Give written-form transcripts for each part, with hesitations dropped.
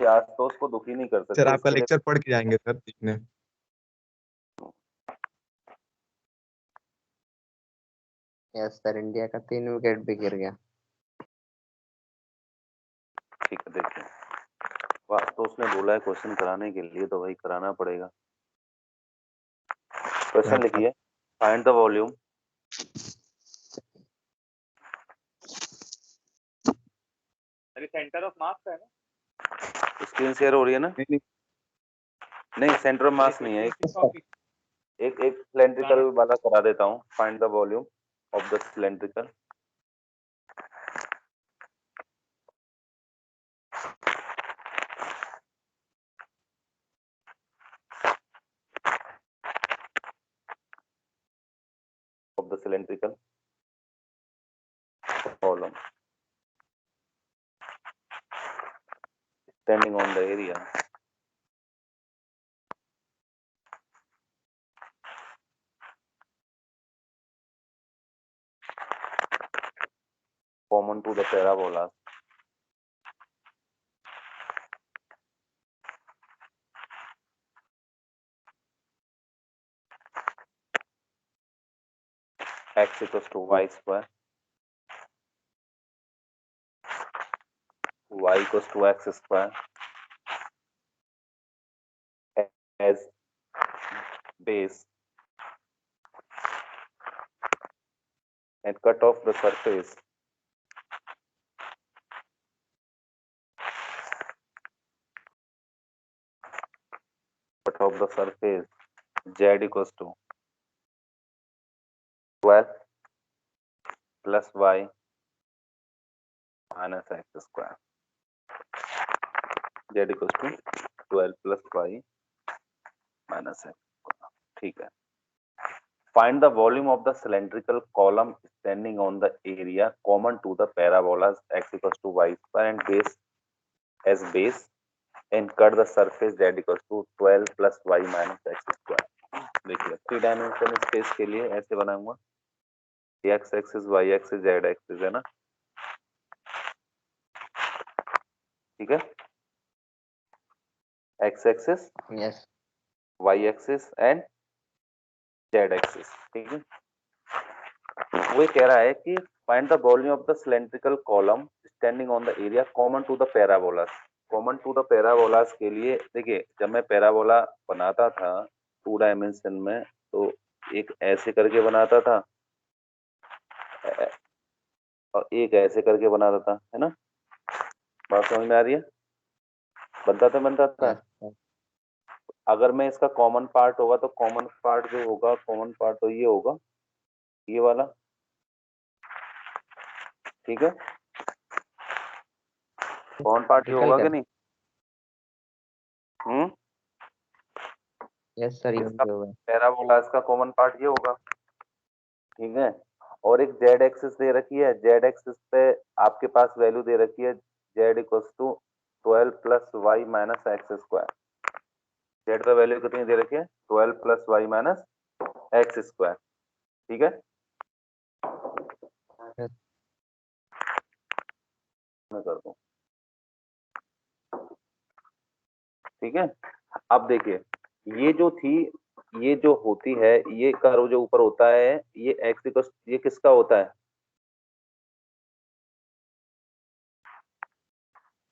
भाई आज तो उसको दुखी नहीं कर सर सकते, आपका इसके लिए लेक्चर पढ़ के जाएंगे सर सीखने। यस सर, इंडिया का 3 विकेट भी गिर गया। ठीक है देखिए, वाह तो उसने बोला है क्वेश्चन कराने के लिए, तो भाई कराना पड़ेगा। क्वेश्चन लिखिए, find the volume centre of mass है ना। स्क्रीन शेयर हो रही है ना? नहीं सेंटर ऑफ मास नहीं है, एक सिलेंड्रिकल वाला करा देता हूँ। Find the volume of the cylindrical, of the cylindrical column standing on the area common to the parabola x equals to y square, y equals to x square as base and cut off the surface z equals to 12 plus y minus x square, z equals to 12 plus y minus x square। ठीक है, find the volume of the cylindrical column standing on the area common to the parabolas x equals to y square and base as base and cut the surface z equals to 12 plus y minus x square। देखिए 3 dimension space के लिए ऐसे बनाऊंगा, x axis y axis z axis है ना, ठीक है, x axis yes y axis and z axis, ठीक है। वो कह रहा है कि find the volume of the cylindrical column standing on the area common to the parabolas. Common to the parabolas के लिए देखिए, जब मैं पैराबोला बनाता था 2 डायमेंशन में, तो एक ऐसे करके बनाता था और एक ऐसे करके बनाता था, है ना, बात समझ में आ रही है? बनता था। अगर मैं इसका कॉमन पार्ट होगा तो कॉमन पार्ट जो होगा, कॉमन पार्ट तो ये होगा, ये वाला, ठीक है, कॉमन पार्ट ये होगा कि नहीं? यस सर, ये होगा। पैराबोलास का कॉमन पार्ट ये होगा, ठीक है। और एक जेड एक्सिस दे रखी है, जेड एक्सिस पे आपके पास वैल्यू दे रखी है z equals to 12 plus y minus x square. Z पे वैल्यू कितनी दे रखी है? 12 plus y minus x square, ठीक है। मैं कर दूं, ठीक है। अब देखिए, ये जो थी, ये जो होती है, ये कर्व जो ऊपर होता है, ये एक्स इक्वल्स, ये किसका होता है?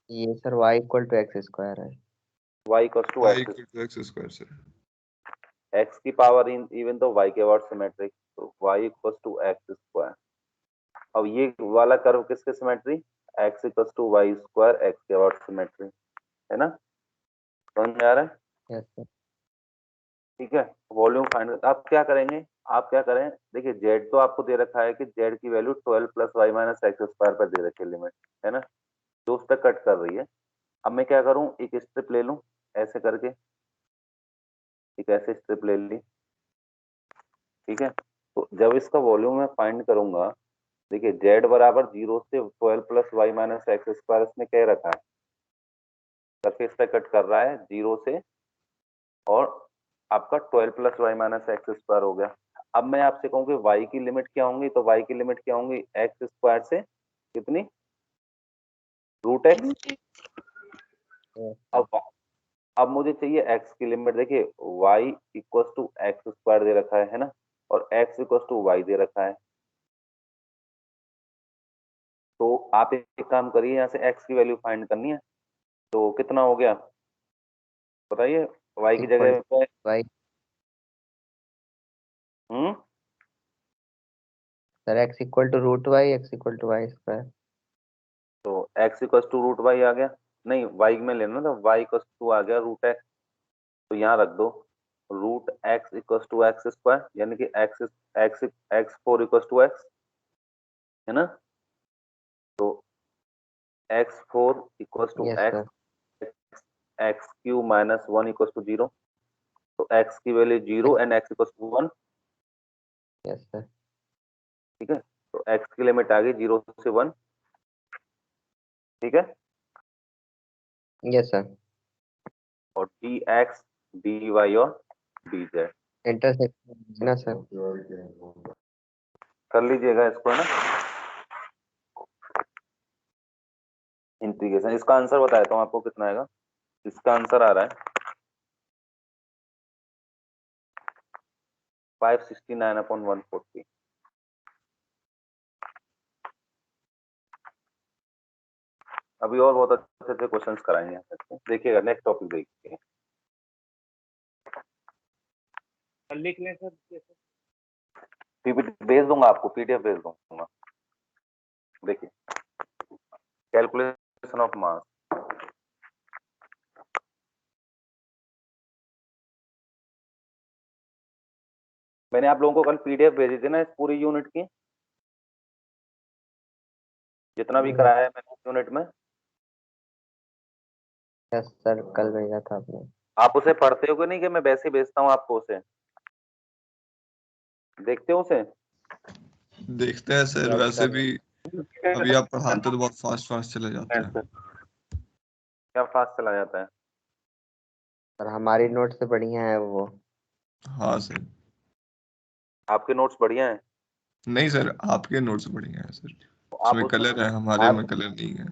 ये sir y equal to x square है। y equals to x square sir, x की पावर इन इवन तो y के अबाउट सिमेट्रिक, तो y equals to x square. अब ये वाला कर्व किसके symmetry? x equals to y square x के अबाउट सिमेट्री, है ना, समझ में आ रहा है? Yes sir. ठीक है, वॉल्यूम फाइंड। आप क्या करेंगे, आप क्या करें, देखिए z तो आपको दे रखा है कि z की value 12 plus y minus x square पर दे रखी है लिमिट, है ना, जो उस तक कट कर रही है। अब मैं क्या करूं, एक स्ट्रिप ले लूं ऐसे करके, एक ऐसे स्ट्रिप ले ली, ठीक है। तो जब इसका वॉल्यूम मैं फाइंड करूंगा, देखिए z बराबर 0 से 12 plus y minus x square इसने कह रखा है, सरफेस पे कट कर रहा है 0 से, और आपका 12 plus y minus x square हो गया। अब मैं आपसे कहूँ कि y की लिमिट क्या होंगी, तो y की लिमिट क्या होंगी, एक्स स्क्वायर से कितनी, रूट एक्स, Yes, अब मुझे चाहिए x की लिमिट। देखिए y equal to x square दे रखा है ना, और x इक्वल टू वाई दे रखा है। तो आप एक काम करिए, यहाँ से x की वैल्यू फाइंड करनी है। तो कितना हो गया बताइए, y की equal जगह पे। to y hmm sir x equal to root y x equal to y square. तो x equal to root y आ गया। नहीं, y में लेना था, y इक्वल टू आ गया रूट x। तो यहाँ रख दो root x equal to x square, यानी कि x x x four equal to x, है ना। तो x four equal to yes x, sir. X cube minus one equal to zero. तो x की value zero and x equal to one. Yes sir. ठीक है, तो x की limit आ गई जीरो से वन। ठीक है, यस सर। और डी एक्स डी वाई और डी जेड इंटरसेक्शन ना सर। कर लीजिएगा इसको, है ना, इंटीग्रेशन। इसका आंसर बताता हूँ आपको कितना आएगा। इसका आंसर आ रहा है 569/140। अभी और बहुत अच्छे अच्छे क्वेश्चंस कराएंगे आपको। देखिएगा, नेक्स्ट टॉपिक देखिए। लिख लें सर जैसे। पीपीटी भेज दूंगा आपको, पीडीएफ भेज दूंगा। देखिए, कैलकुलेशन ऑफ मास। मैंने आप लोगों को कल पीडीएफ भेजी थी ना इस पूरी यूनिट की, जितना भी कराया है मैंने यूनिट में। यस सर, कल भेजा था आपने। आप उसे पढ़ते हो कि नहीं, कि मैं वैसे ही भेजता हूँ आपको उसे? देखते हो उसे? देखते हैं सर, यस वैसे सर। भी अभी आप पढ़ाते तो बहुत फास्ट फास्ट चले जाते हैं। क्या फास्ट चला जाता है? सर हमारी नोट से बढ़िया है वो। हाँ सर। आपके नोट्स बढ़िया हैं? नहीं सर, आपके नोट्स बढ़िया है सर, तो आप उसमें उसमें कलर है, हमारे आप में कलर नहीं है।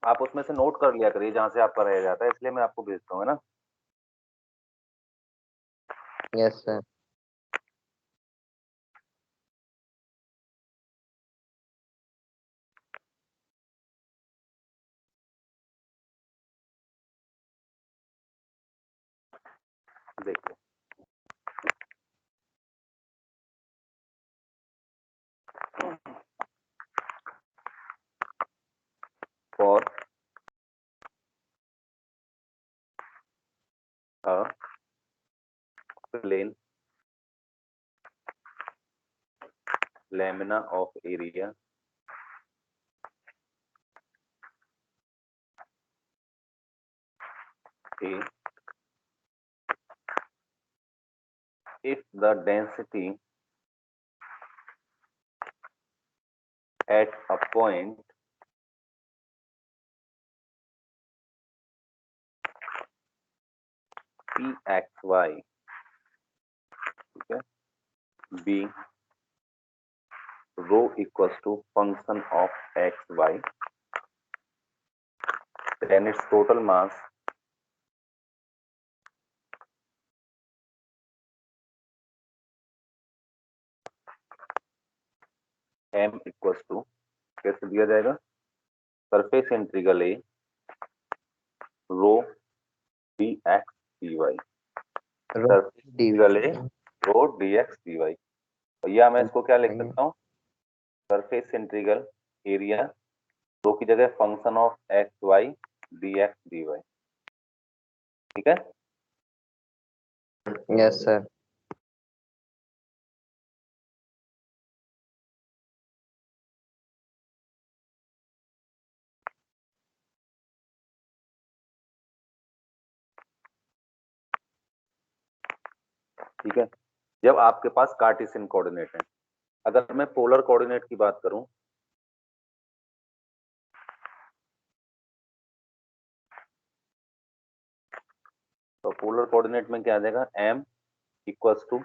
आप उसमें से नोट कर लिया करिए जहाँ से आपका रह जाता है, इसलिए मैं आपको भेजता हूँ, है ना। Yes sir. देखिए, for plane lamina of area A, if the density at a point pxy, ठीक है, b rho equals to function of xy, then its total mass m equals to, कैसे दिया जाएगा, surface integral a rho dx dy, surface integral a rho dx dy। या मैं इसको क्या लिख सकता हूँ, सरफेस इंटीग्रल एरिया रो की जगह function of x y d x d y. ठीक है, यस सर। ठीक है। जब आपके पास कार्टेशियन कोऑर्डिनेट है, अगर मैं पोलर कोऑर्डिनेट की बात करूं, तो पोलर कोऑर्डिनेट में क्या आ जाएगा, m equals to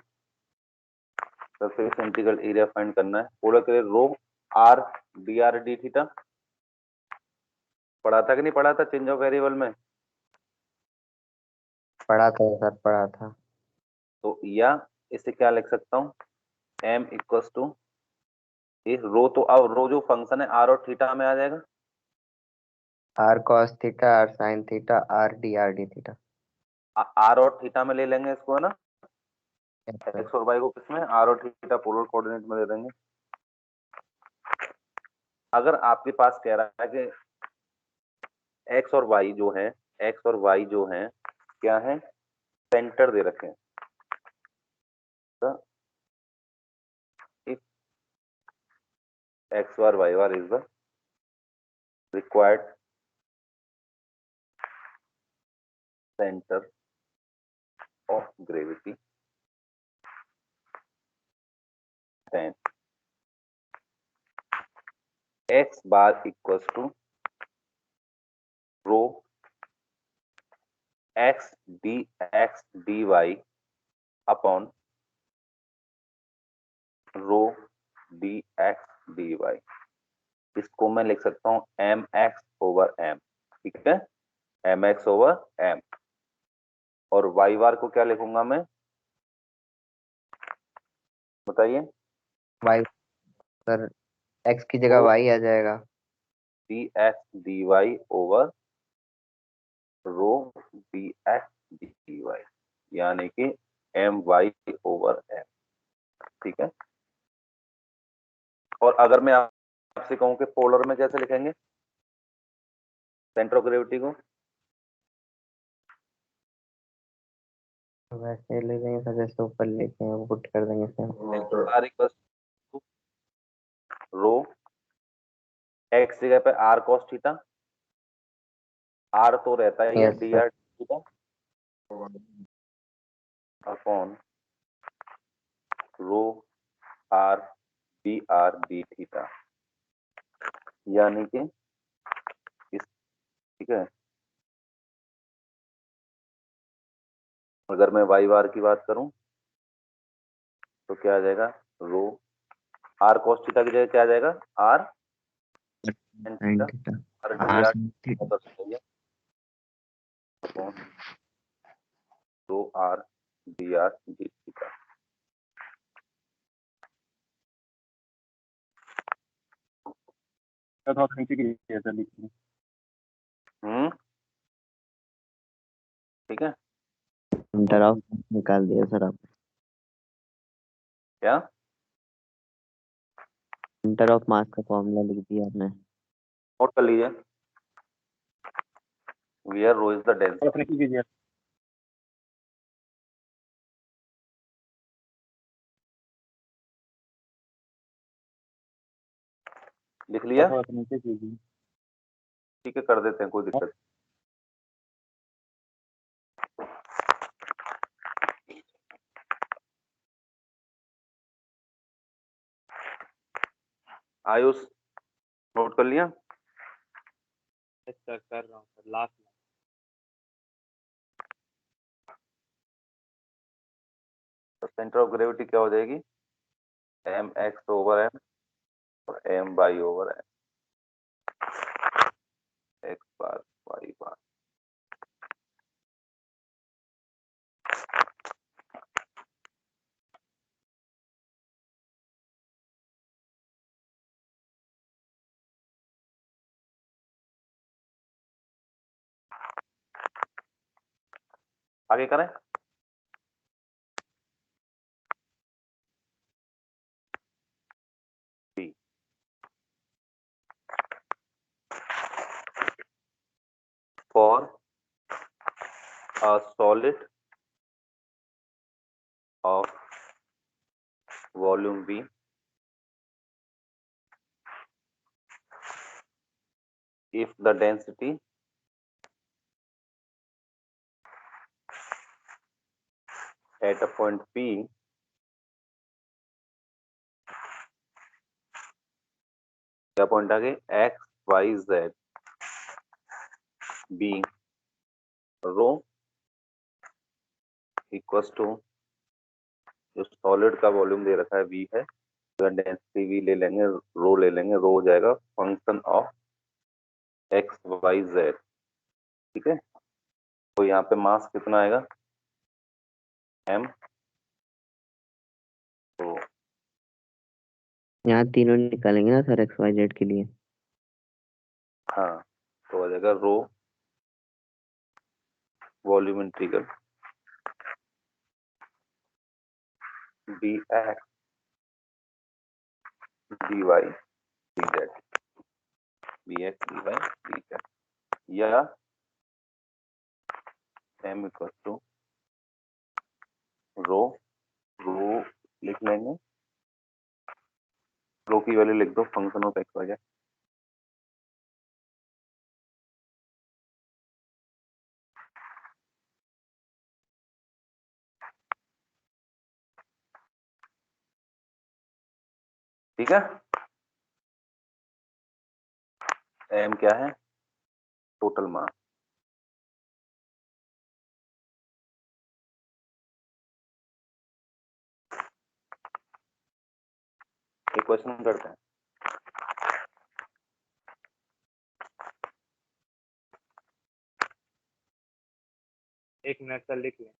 surface integral area find करना है, पोलर के लिए rho r dr d theta पढ़ा था कि नहीं पढ़ा था चेंज ऑफ वेरिएबल में? पढ़ा था सर, पढ़ा था। तो या इसे क्या लिख सकता हूँ, m इक्वल्स टू रो, तो अब रो जो फंक्शन है r और थीटा में आ जाएगा। R cos theta, r sine theta, r d theta. r और थीटा में ले लेंगे इसको, है ना, Yes, sir. x और y को किसमें, r और थीटा पोलर कोऑर्डिनेट में ले देंगे। अगर आपके पास कह रहा है कि x और y जो है, x और y जो है क्या है, सेंटर दे रखे हैं, तो if x bar y bar is the required center of gravity, then x bar equals to rho x dx dy upon rho dx dy। इसको मैं लिख सकता हूँ mx ओवर m, ठीक है, mx ओवर m। और y बार को क्या लिखूंगा मैं, बताइए। वाई सर, एक्स की जगह तो वाई आ जाएगा। dx dy ओवर रो dx dy, यानी कि my ओवर m, ठीक है। और अगर मैं आपसे कहूं कि पोलर में कैसे लिखेंगे सेंटर ऑफ ग्रेविटी को, तो वैसे ले देंगे सर, जैसे ऊपर लिखे हैं वो पुट कर देंगे sir. r equal to rho x जगह पे r cos थीटा, r तो रहता है ये yes sir. dr theta upon rho r dr d theta, यानी कि इस, ठीक है। अगर मैं y बार की बात करूं तो क्या आ जाएगा, रो r cos थीटा की जगह क्या आ जाएगा, r sin sine theta, theta, r r dr sine theta. कर सकते हैं upon rho r dr d theta. ठीक है, सेंटर ऑफ निकाल दिया सर आप। क्या सेंटर ऑफ मास का फॉर्मूला लिख दिया आपने। नोट कर लीजिए, where rho is the density, लिख लिया, ठीक है, कर देते हैं, कोई दिक्कत नहीं। आयुष नोट कर लिया, सर कर रहा हूँ सर, लास्ट में। तो सेंटर ऑफ ग्रेविटी क्या हो जाएगी, एम एक्स ओवर एम और m y over m, x bar y bar. आगे करें, b for a solid of volume V if the density at a point P क्या point आ गए, x y z b rho equals to, जो solid का volume दे रखा है V है, तो डेंसिटी V ले लेंगे, रो ले लेंगे, रो हो जाएगा function of x y z, ठीक है। तो यहाँ पे मास कितना आएगा, m। तो यहाँ तीनों निकालेंगे ना सर एक्स वाई जेड के लिए। हाँ, तो आ जाएगा rho volume integral b x d y d z, b x d y d z, या m equal to rho, rho लिख लेंगे, रो की वैल्यू लिख दो function of x y z. ठीक है, m क्या है, टोटल मास। एक क्वेश्चन करते हैं। एक मिनट सर लिख लें।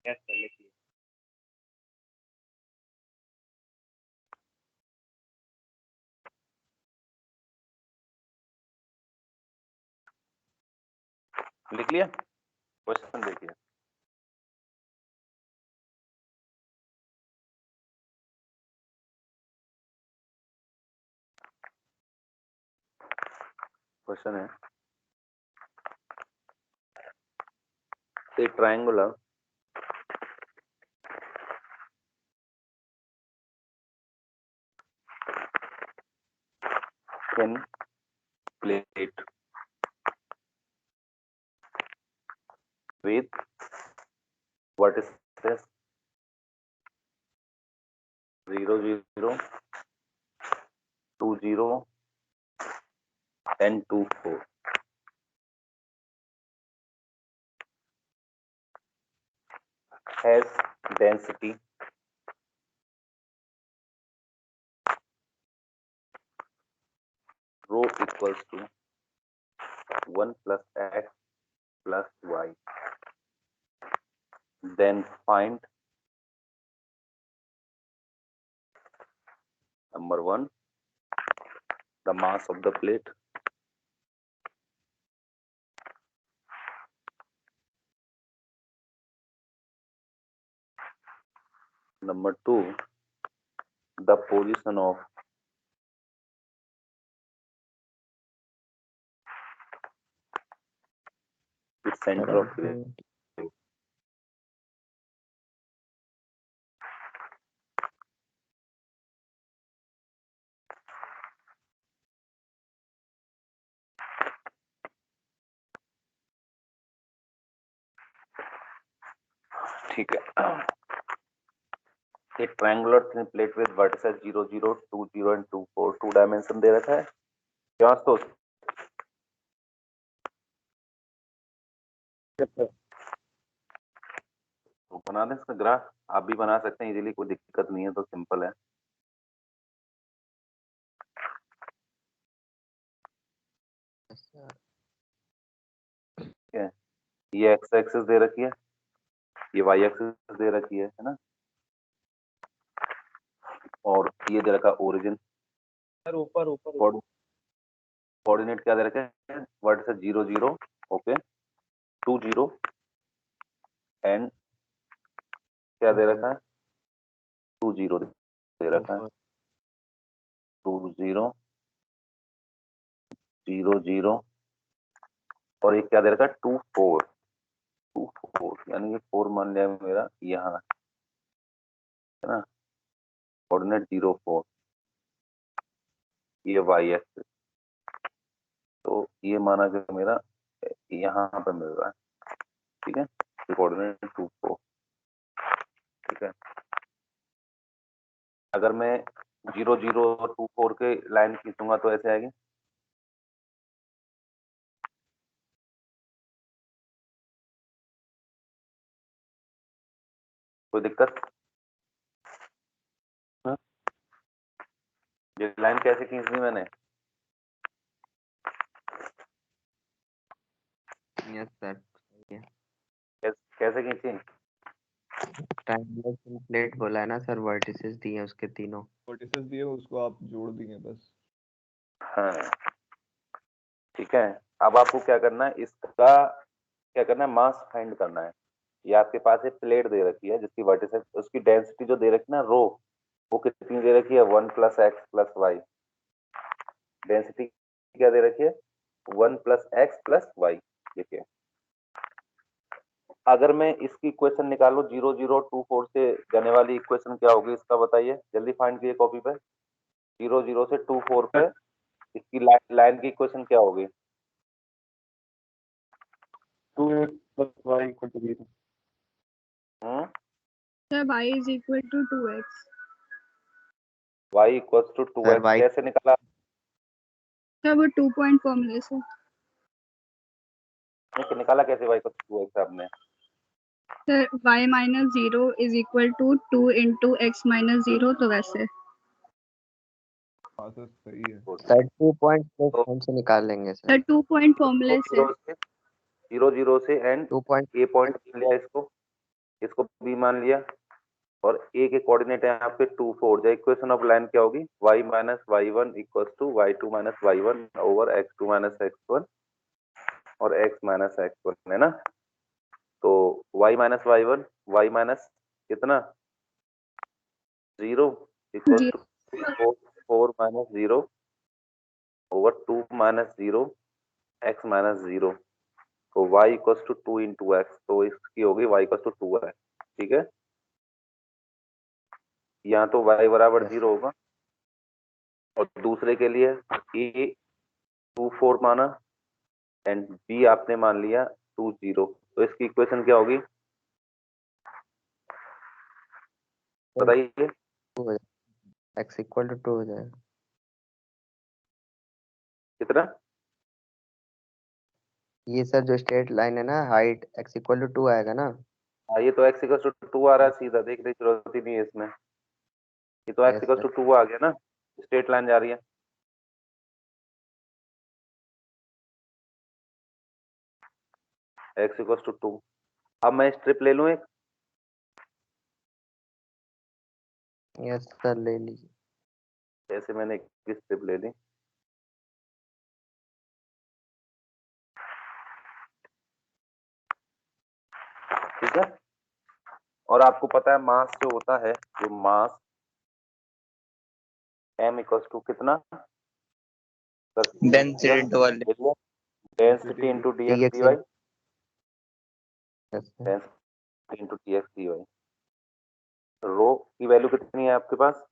यस सर लिख लिया। लिख लिया, क्वेश्चन देखिए। क्वेश्चन है, a triangular thin plate with vertices 0 0 2 0 and 2 4 has density rho equals to 1 plus x plus y, then find number 1 the mass of the plate, number 2 the position of the center of gravity, ठीक है। एक triangular thin plate with vertices 0 0 2 0 and 2 4 to dimension दे रखा है क्या तो बना दें इसका ग्राफ, आप भी बना सकते हैं इजीली, कोई दिक्कत नहीं है, तो सिंपल है। ठीक है, ये एक्स एक्सिस दे रखी है, ये वाई एक्सिस दे रखी है ना, और ये दे रखा ओरिजिन, सर ऊपर ऊपर कोऑर्डिनेट क्या दे रखा है, वर्टिसेस 0 0 ओके 2 0 एंड क्या दे रखा है 2 0 दे रखा है 2 0 0 0 और एक क्या दे रखा है 2 4 2 4 यानी कि 4 मान लिया मेरा यहाँ है ना, कोऑर्डिनेट 0 4, ये वाई एक्सिस, तो ये माना कि मेरा यहाँ पे मिल रहा है, ठीक है, कोऑर्डिनेट 2 4, ठीक है। अगर मैं 0 0 और 2 4 के लाइन खींचूंगा तो ऐसे आएगी। कोई दिक्कत? हाँ? ये लाइन कैसे खींचनी मैंने? Yes sir. कैसे खींची? ट्रायंगुलर टेम्पलेट बोला है ना सर, वर्टिसेस दिए हैं उसके तीनों। वर्टिसेस दिए उसको आप जोड़ दिए बस। हाँ ठीक है। अब आपको क्या करना है, इसका क्या करना है, मास फाइंड करना है। ये आपके पास एक प्लेट दे रखी है जिसकी वर्टिसेस, उसकी डेंसिटी जो दे रखी है ना रो, वो कितनी दे रखी है 1 + x + y। डेंसिटी क्या दे रखी है 1 + x + y। देखिए अगर मैं इसकी इक्वेशन निकालूं 0 0 2 4 से जाने वाली इक्वेशन क्या होगी इसका बताइए जल्दी, फाइंड कीजिए कॉपी पे। 0 0 से 2 4 पे इसकी लाइन की इक्वेशन क्या होगी? 2x + y = 0। Sir, y is equal to 2x. y = 2x y कैसे निकाला? सर वो 2 पॉइंट फॉर्मूले से। निकाला कैसे y = 2x आपने? सर y - 0 = 2 × x - 0, तो वैसे। हाँ सर सही है। सर 2 पॉइंट तो कौन से निकाल लेंगे सर सर? 2 पॉइंट फॉर्मूले से। 0 0 से एंड 2 पॉइंट a पॉइंट मान लिया, इसको b मान लिया, और a के कोऑर्डिनेट है आपके 2 4। जो इक्वेशन ऑफ लाइन क्या होगी y - y1 = y2 - y1 over x2 - x1 और x - x1 है ना। तो y - y1 y माइनस कितना 0 equal ji. To 4 - 0 over 2 - 0 x - 0। तो y = 2 × x, तो इसकी होगी y = 2 है। ठीक है, यहाँ तो y = 0 होगा। और दूसरे के लिए a 2 4 माना एंड b आपने मान लिया 2 0, तो इसकी इक्वेशन क्या होगी बताइए? 2 हो जाएगा, x = 2 हो जाएगा। कितना? ये सर जो स्ट्रेट लाइन है ना, हाइट x = 2 आएगा ना। हाँ ये तो x = 2 आ रहा है सीधा, देखने की जरूरत ही नहीं है इसमें। ये तो x यस सर। = 2 आ गया ना, स्ट्रेट लाइन जा रही है। x = 2। अब मैं स्ट्रिप ले लूं एक, यस सर ले लीजिए। जैसे मैंने एक स्ट्रिप ले ली। ठीक है, और आपको पता है मास जो होता है, जो मास m = कितना density interval density into dx dx dy, yes sir. Density into dx dy। रो की वैल्यू कितनी है आपके पास?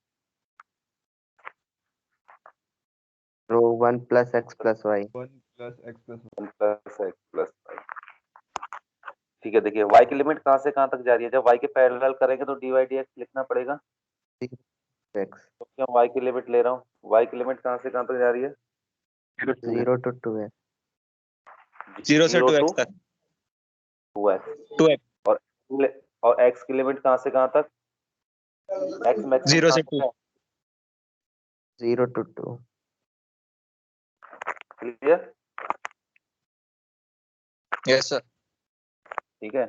रो 1 + x + y। 1 + x + 1 + x + y। ठीक है, देखिए y की लिमिट कहाँ से कहाँ तक जा रही है, जब y के पैरेलल करेंगे तो dy dx लिखना पड़ेगा। x तो क्यों y की लिमिट ले रहा हूँ, y की लिमिट कहाँ से कहाँ तक जा रही है? 0 to 2 है। 0 से 2x 2 तक। 2x। 2x और और x की लिमिट कहाँ से कहाँ तक? x मैक्सिमम 0 कहाँ से तक 2। है? 0 to 2। क्लियर? Yes sir. ठीक है,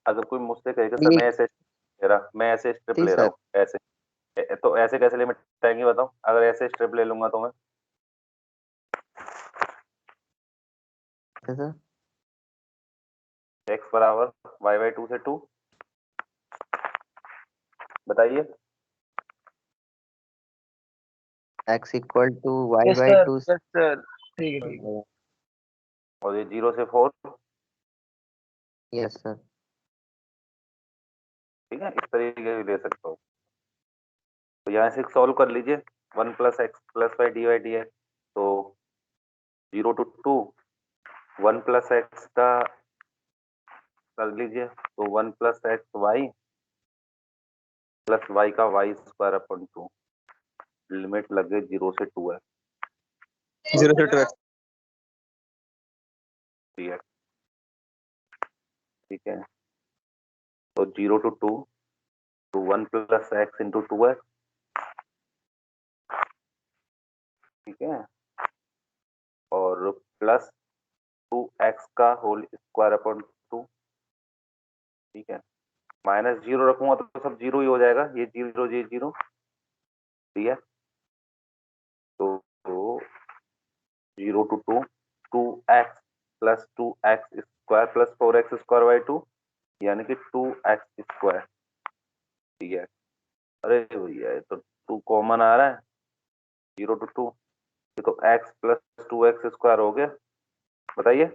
अगर कोई मुझसे कहेगा सर मैं ऐसे ले रहा, मैं ऐसे स्ट्रिप थी ले रहा सर। हूँ ऐसे, तो ऐसे कैसे लिमिट आएंगी बताओ, अगर ऐसे स्ट्रिप ले लूंगा तो मैं? सर x बराबर y/2 से 2, बताइए। x = y yes by sir 2। Yes sir ठीक है ठीक है। और ये 0 से 4। Yes sir. ठीक है, इस तरीके से भी ले सकता हूँ। तो यहाँ से सॉल्व कर लीजिए, 1 + x + y dy/dx। तो 0 to 2 1 + x का कर लीजिए। तो 1 plus x y plus y का वाई स्क्वायर अपन 2, लिमिट लग गई 0 से 2 है 0 से 2x। ठीक है, तो 0 to 2 तो 1 प्लस एक्स इंटू 2x, ठीक है, और प्लस 2x का होल स्क्वायर अपॉन 2, ठीक है, माइनस 0 रखूंगा तो सब 0 ही हो जाएगा, ये 0 ये 0, ठीक है, तो 0 to 2 2x plus 2x square plus 4x square by 2 यानी कि 2x स्क्वायर, ठीक है। अरे भैया ये तो 2 कॉमन आ रहा है, 0 to 2, ये तो x प्लस 2x स्क्वायर हो गया, बताइए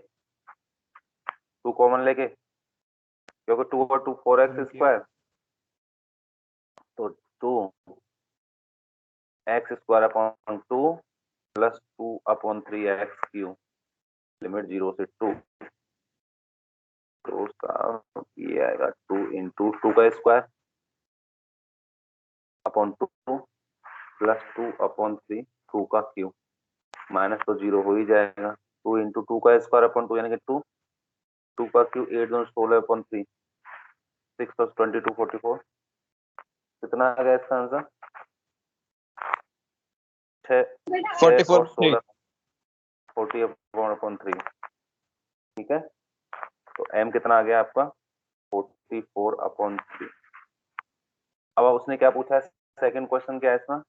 2 कॉमन लेके, क्योंकि 2 और 2 4x स्क्वायर, तो 2 x square upon 2 plus 2 upon 3x cube, limit 0 से 2, तो उसका ये आएगा 2 इंटू 2 का स्क्वायर अपॉन 2 प्लस 2 अपॉन 3 2 का क्यूब, माइनस तो 0 हो ही जाएगा, 2 इंटू 2 का स्क्वायर अपॉन 2 यानी कि 2 2 का क्यूब 8 दूनी 16 अपॉन 3 6 प्लस 22 44, कितना आ गया इसका आंसर 6 और 16 40 अपॉन 3, ठीक है, तो m कितना आ गया आपका 44 अपॉन 3। अब उसने क्या पूछा है, सेकंड क्वेश्चन क्या है इसमें,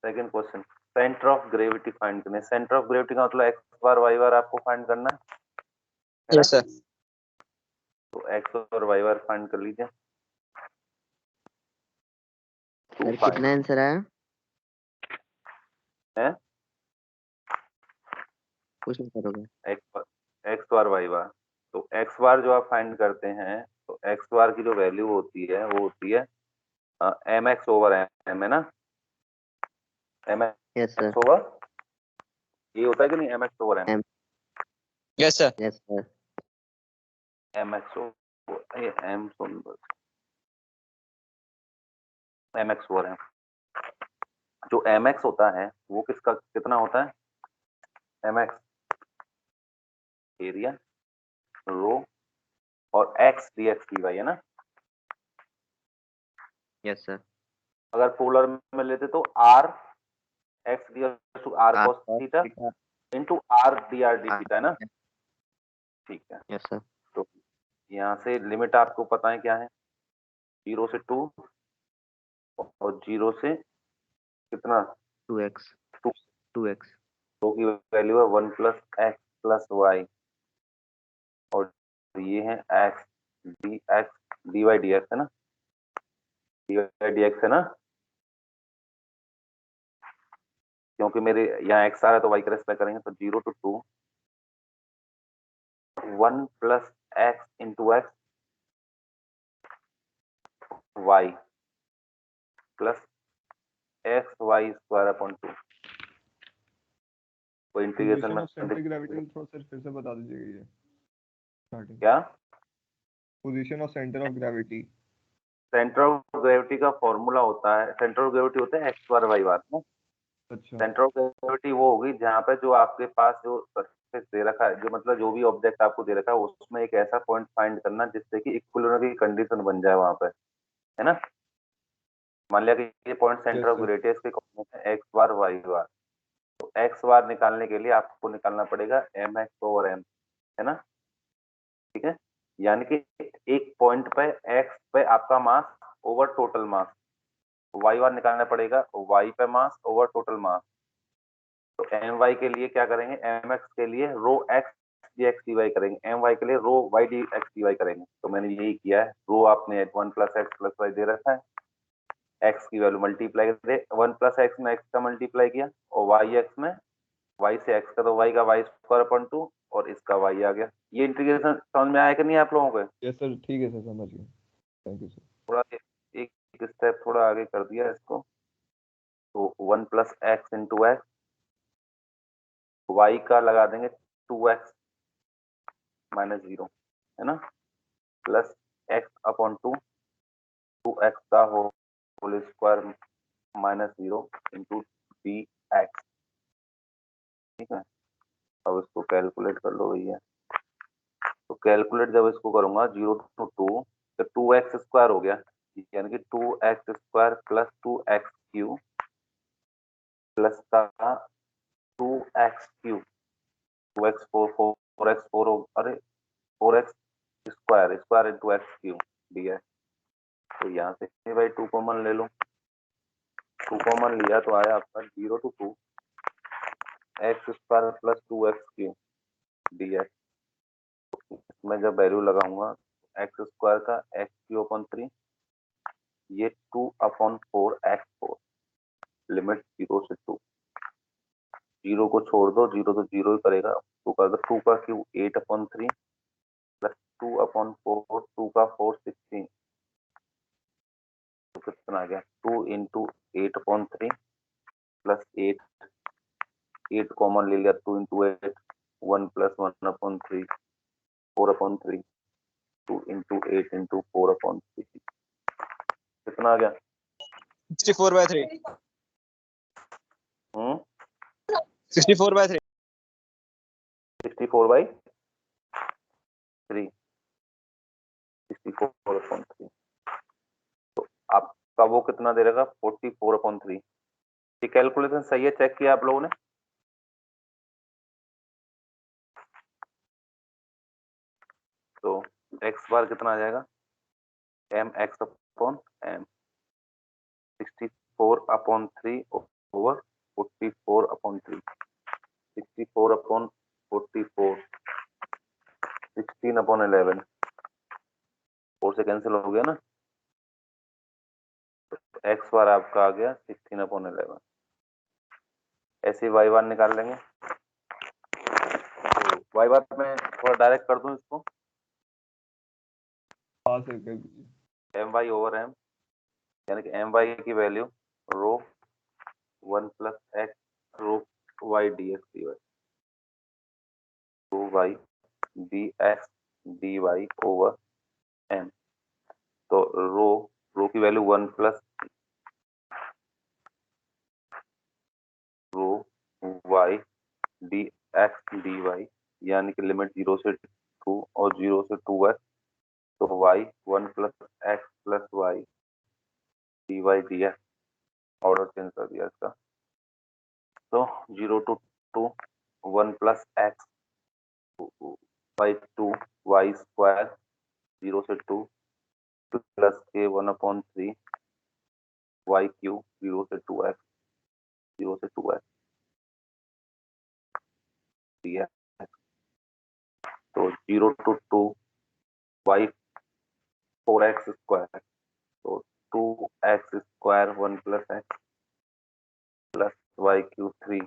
second question centre of gravity find करना है। सेंटर ऑफ ग्रेविटी का मतलब एक्स बार वाई बार आपको फाइंड करना है यस सर। तो एक्स और वाई बार फाइंड कर लीजिए। सर कितना आंसर आया है कुछ नहीं करोगे एक्स बार वाई बार, तो एक्स बार जो आप फाइंड करते हैं तो एक्स बार की जो वैल्यू होती है वो होती है एम एक्स ओवर एम, है ना, m yes sir x over, ये होता है कि नहीं, m x over m, yes sir. Yes sir m x over m m x over m, जो एम एक्स होता है वो किसका कितना होता है, एम एक्स एरिया रो और x d x d y, है ना। यस सर अगर पोलर में लेते तो r x d to r R cos theta into r d r d theta, है ना, ठीक है। यस सर तो यहाँ से लिमिट आपको पता है क्या है, 0 से 2 और 0 से कितना 2x 2, 2x रो की वैल्यू है 1 प्लस एक्स प्लस वाई और ये है x d y d x, है ना, डी वाई डी एक्स, है ना, क्योंकि मेरे यहाँ एक्स आ रहा है तो वाई का रेस्पेक्ट करेंगे, तो 0 to 2 1 plus x into x y plus x y square upon 2, तो इंटीग्रेशन में सेंटर ग्रेविटी थोड़ा सा फिर से बता दीजिएगा ये स्टार्टिंग। क्या position of centre of gravity. Centre of gravity का फॉर्मूला होता है, सेंटर ऑफ ग्रेविटी होता है एक्स बार वाई बार ना, अच्छा सेंटर ऑफ ग्रेविटी वो होगी जहाँ पे जो आपके पास जो सरफेस दे रखा है, जो मतलब जो भी ऑब्जेक्ट आपको दे रखा है उसमें एक ऐसा पॉइंट फाइंड करना जिससे कि इक्विलिब्रियम की कंडीशन बन जाए वहां पे, है ना। मान लिया कि ये पॉइंट सेंटर ऑफ ग्रेविटी है, इसके कोऑर्डिनेट है एक्स बार वाई बार, तो एक्स बार निकालने के लिए आपको निकालना पड़ेगा एम एक्स ओवर एम, है ना, ठीक है, यानी कि एक पॉइंट पे एक्स पे आपका mass over total mass, y bar निकालना पड़ेगा वाई पे मास ओवर टोटल मास, तो एम वाई के लिए क्या करेंगे, एम एक्स के लिए rho x d x d y करेंगे, एम वाई के लिए rho y d x d y करेंगे, तो मैंने यही किया है, रो आपने 1 प्लस एक्स प्लस वाई दे रखा है, एक्स की वैल्यू मल्टीप्लाई दे 1 प्लस एक्स में एक्स का मल्टीप्लाई किया और वाई एक्स में वाई से एक्स का, तो वाई का वाई स्क्वायर अपॉन 2 और इसका वाई आ गया। ये इंटीग्रेशन समझ में आया कि नहीं आप लोगों को, यस सर ठीक है सर समझ गया थैंक यू सर। थोड़ा एक स्टेप थोड़ा आगे कर दिया इसको, तो 1 plus x into x, y का लगा देंगे 2x माइनस 0, है ना, प्लस एक्स अपॉन 2, 2x का whole square minus 0 into d x. ठीक है, अब इसको कैलकुलेट कर लो भैया। तो कैलकुलेट जब इसको करूंगा 0 to 2, तो 2x स्क्वायर हो गया, यानी कि 2x square plus 2x cube plus का 2x क्यूब, 2x 4x 4 अरे 4x square square into x cube दिया है। तो यहाँ से भाई 2 कॉमन ले लो, 2 कॉमन लिया तो आया आपका 0 to 2 x square plus 2x cube दिया है। मैं जब वैल्यू लगाऊंगा एक्स स्क्वायर का एक्स क्यूब अपॉन 3, ये 2 अपॉन 4 एक्स 4, लिमिट 0 से 2, 0 को छोड़ दो, 0 तो 0 ही करेगा, 2 कर दो, 2 का क्यूब 8 अपॉन 3 प्लस 2 अपॉन 4, 2 का 4 16, तो कितना आ गया 2 इंटू 8 अपॉन 3 प्लस 8, 8 कॉमन ले लिया, 2 into 8 1 plus 1 upon 3 4 upon 3, 2 into 8 into 4 upon 3, कितना आ गया 64/3 64/3 64/3 64 अपॉन 3। तो आपका वो कितना दे रहेगा 44 अपॉन 3। ये कैलकुलेशन सही है, चेक किया आप लोगों ने? तो एक्स बार कितना आ जाएगा m x upon m, 64 upon 3 over 44 upon 3, 64 upon 44, 16 upon 11, 4 से कैंसिल हो गया ना, तो एक्स बार आपका आ गया 16 अपॉन 11। ऐसे वाई बार निकाल लेंगे, तो वाई बार में थोड़ा डायरेक्ट कर दूं इसको, एम वाई ओवर एम, यानी कि एम वाई की value rho 1 plus x rho y d x d y, rho y d x d y over m. तो रो की value 1 plus rho y d x d y, यानी कि limit 0 से 2 और 0 से 2x, तो y 1 plus x plus y d y d x, order change कर दिया इसका। तो 0 to 2 1 plus x by 2 y square 0 से 2 प्लस के 1 अपॉन 3 वाई क्यूब 0 से 2x, 0 से 2x दिया। तो 0 to 2 वाई 4x स्क्वायर, तो 2x square 1 plus x plus y cube 3,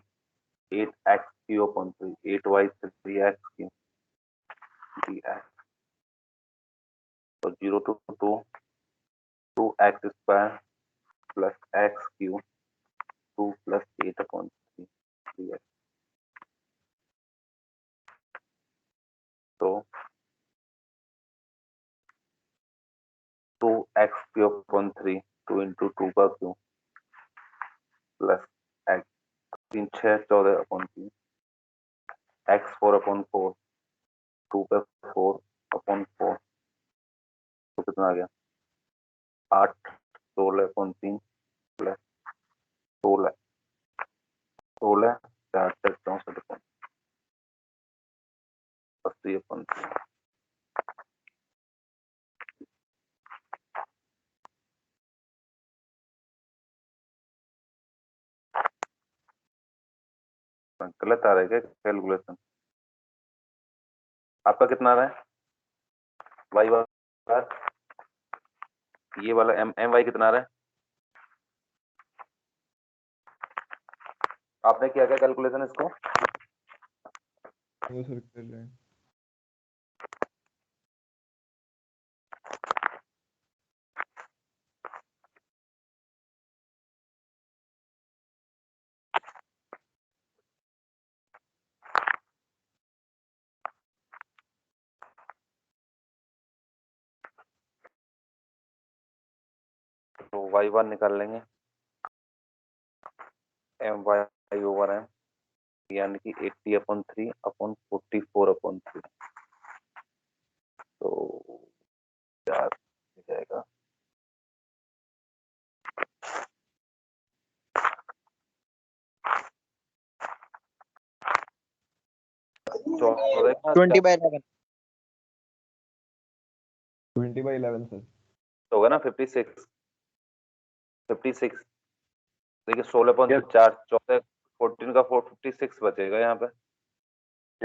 8x cube upon 3, 8y 3x cube dx। तो 0 to 2 2x square plus x cube 2 plus 8 upon 3 dx। तो 2x cube upon 3, 2 into 2 का cube plus x 3 6 14 upon 3, x 4 upon 4, 2 पे 4 upon 4, तो कितना आ गया 8 16 upon 3 plus 16 16 4 4 64 upon 80 upon 3। गलत आ रहा है क्या कैलकुलेशन? आपका कितना आ रहा है वाई बार, ये वाला एम एम वाई कितना आ रहा है? आपने किया क्या कैलकुलेशन इसको? वो सर कर रहे हैं। तो y1 निकाल लेंगे my/m यानी कि 80/3/44/3 तो क्या जाएगा तो 20/11 20/11 सर। होगा ना 56 देखिए 16/4 14 14 का 456 बचेगा यहाँ पे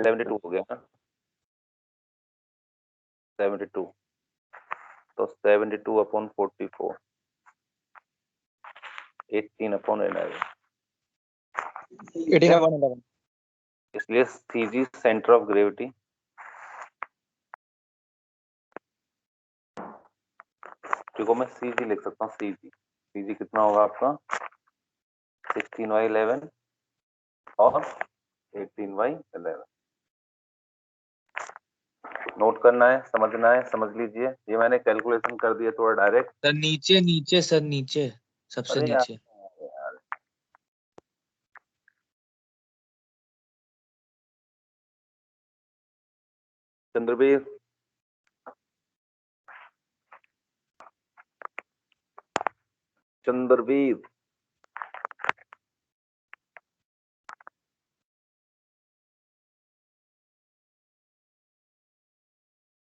72 हो गया ना 72 तो 72/44 18/11 18/11 इसलिए CG सेंटर ऑफ ग्रेविटी देखो मैं CG लिख सकता हूँ CG कितना होगा आपका 16/11 और 18/11 नोट करना है समझना है समझ लीजिए ये मैंने कैलकुलेशन कर दिया थोड़ा डायरेक्ट सर नीचे नीचे सर नीचे सबसे अरे यार नीचे चंद्रवीर चंद्रवीर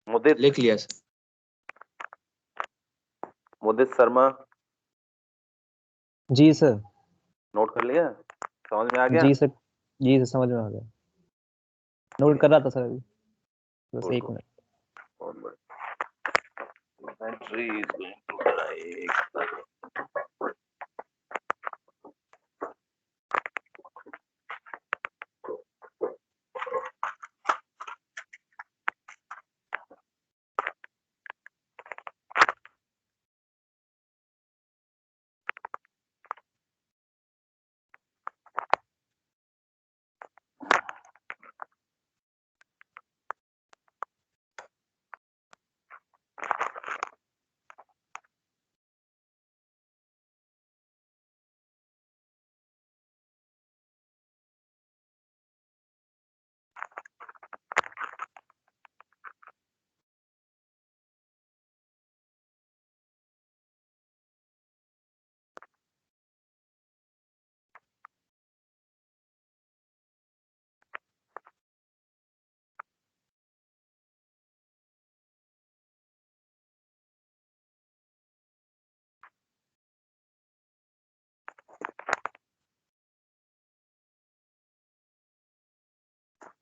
मुदित लिख लिया सर मुदित शर्मा जी सर। नोट कर लिया समझ में आ गया जी सर। जी सर समझ में आ गया। नोट कर रहा था सर अभी, बस एक मिनट। बहुत बढ़िया battery is going to break.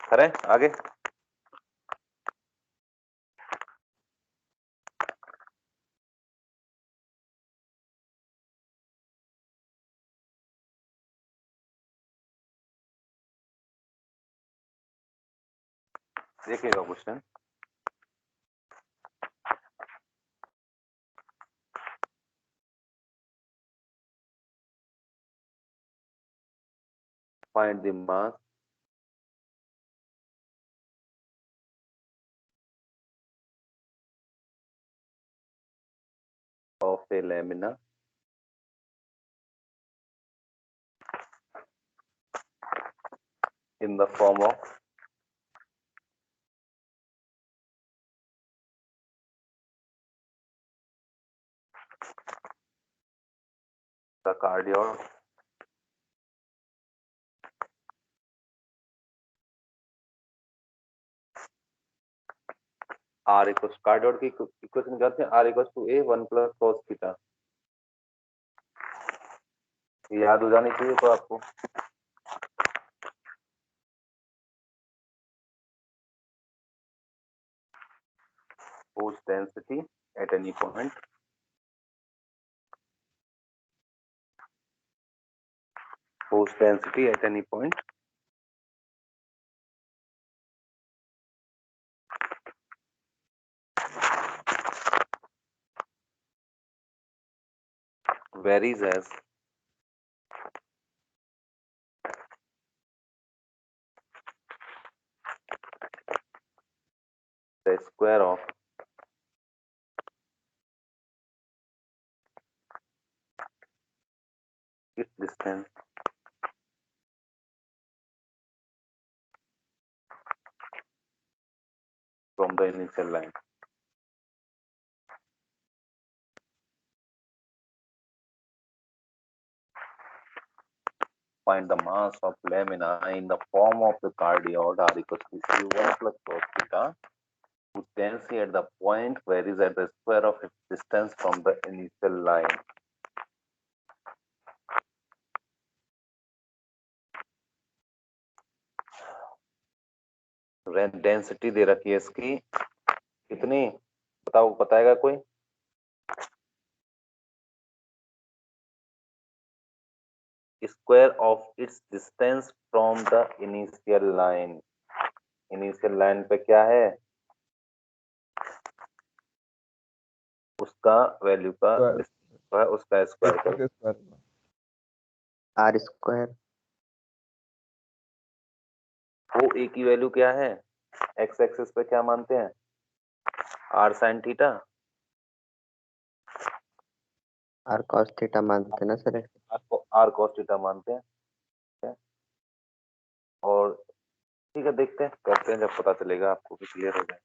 करें आगे देखिएगा question find the mass of a lamina in the form of the cardioid R equals cardioid की इक्वेशन क्या है R equals to A 1 plus cos theta याद हो जानी चाहिए तो आपको force density at any point force density at any point varies as the square of its distance from the initial line. Find the mass of lamina in the form of the cardioid r equals to C1 plus cos theta, whose density at the point varies at the square of its distance from the initial line. Density दे रखी है इसकी कितनी, बताओ, बताएगा कोई? Square of its distance from the initial line. Initial line पे क्या है, उसका वैल्यू का उसका स्क्वायर करो. आर स्क्वायर वो ए की वैल्यू क्या है, एक्स एक्सिस पे क्या मानते हैं, r sine theta, r cos theta मानते हैं ना सर. आर कॉस थीटा मानते हैं. ठीक है? और ठीक है, देखते हैं, करते हैं, जब पता चलेगा आपको भी क्लियर हो जाए.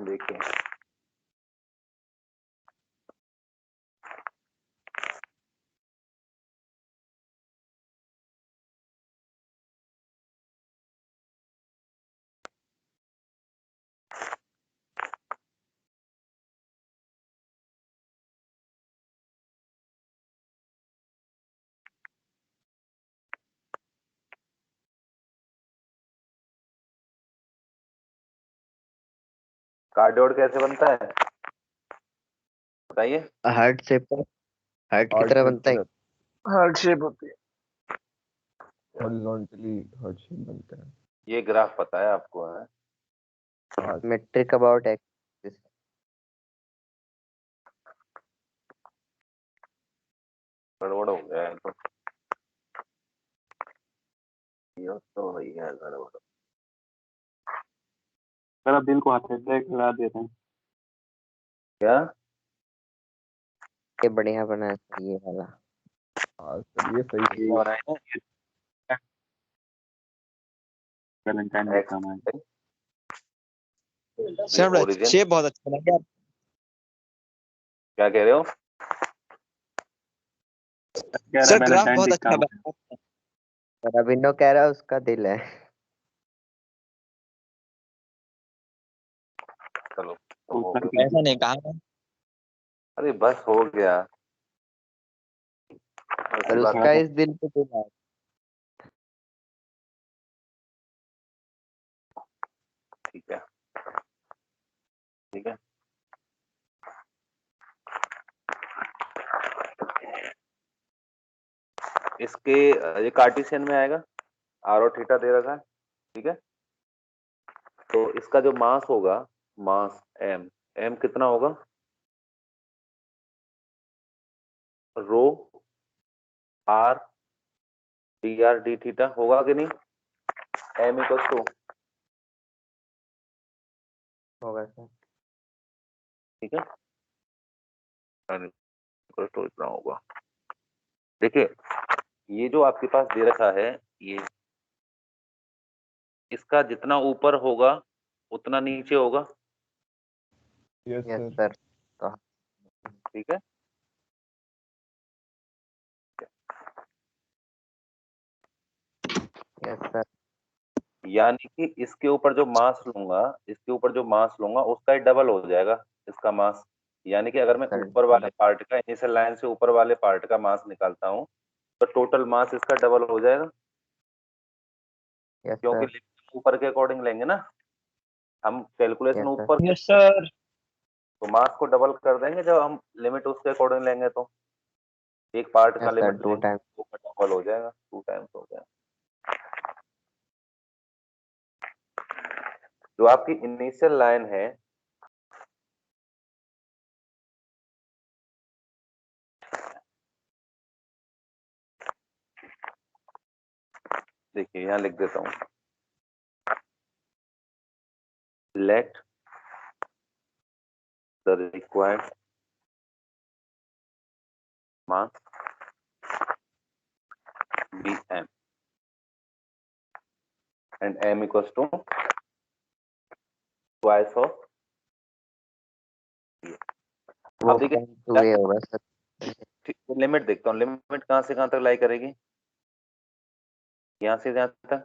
देखिए कार्डियोड कैसे बनता है बताइए. हार्ट शेप, हार्ट की तरह बनता है. हार्ट शेप होती है. हॉरिजॉन्टली हार्ट शेप बनता है. ये ग्राफ पता है आपको? है मेट्रिक अबाउट एक्सिस. गड़बड़ हो गया है तो ये तो वही है गड़बड़. मेरा बिल को हाथ से खिला देते हैं. क्या ये बढ़िया बना है सर ये वाला. हाँ सर ये सही और है ना वैलेंटाइन डे का मैच. Sir origin? शेप बहुत अच्छा लगा यार. क्या कह रहे हो? सर ग्राफ बहुत अच्छा बना. और अभिनव कह रहा है उसका दिल है. चलो तो हो गया. ऐसा नहीं कहा. अरे बस हो गया. और उसका इस दिल पे दिल है. ठीक है, ठीक है. इसके ये कार्टेशियन में आएगा, आर और थीटा दे रखा है. ठीक है, तो इसका जो मास होगा, मास एम, एम कितना होगा, rho r d r d theta होगा कि नहीं? एम इक्वल टू, होगा सर. ठीक है, इक्वल टू इतना होगा. देखिए ये जो आपके पास दे रखा है, ये इसका जितना ऊपर होगा उतना नीचे होगा. Yes yes sir. सर. ठीक है, यस सर. यानी कि इसके ऊपर जो मास लूंगा, इसके ऊपर जो मास लूंगा उसका ही डबल हो जाएगा इसका मास. यानी कि अगर मैं सर, ऊपर वाले पार्ट का, इनिशियल लाइन से ऊपर वाले पार्ट का मास निकालता हूँ तो टोटल मास इसका डबल हो जाएगा. यस क्योंकि सर. लिमिट ऊपर के अकॉर्डिंग लेंगे ना हम, कैलकुलेशन Yes, sir. ऊपर, यस सर. तो मास को डबल कर देंगे जब हम लिमिट उसके अकॉर्डिंग लेंगे. तो एक पार्ट का यस सर. लिमिट 2 लेंगे टाइम. तो डबल हो जाएगा, 2 टाइम्स हो गया. जो आपकी इनिशियल लाइन है, देखिए यहां लिख देता हूं, late the required mass bm and m equals to twice of वो अब देखिए 2a होगा सर। लिमिट देखता हूँ, लिमिट कहाँ से कहाँ तक लाई करेगी, यहाँ से यहाँ तक,